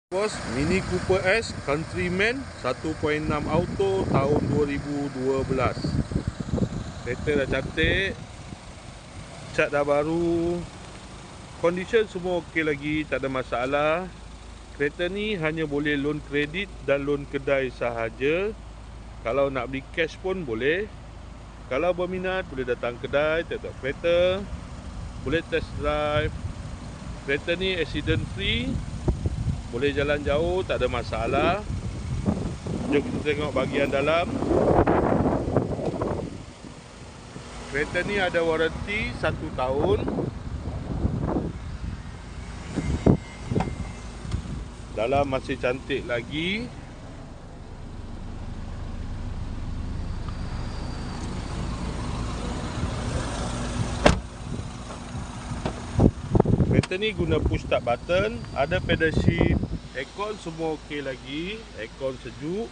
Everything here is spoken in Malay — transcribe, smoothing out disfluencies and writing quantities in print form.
Bos, Mini Cooper S Countryman 1.6 auto tahun 2012. Kereta dah cantik, cat dah baru, condition semua okey lagi, tak ada masalah. Kereta ni hanya boleh loan kredit dan loan kedai sahaja. Kalau nak beli cash pun boleh. Kalau berminat boleh datang kedai, tengok kereta, boleh test drive. Kereta ni accident free, boleh jalan jauh, tak ada masalah. Jom kita tengok bahagian dalam. Kereta ni ada waranti 1 tahun. Dalam masih cantik lagi. Kereta ni guna push start button, ada pedal shift, aircon semua okey lagi, aircon sejuk.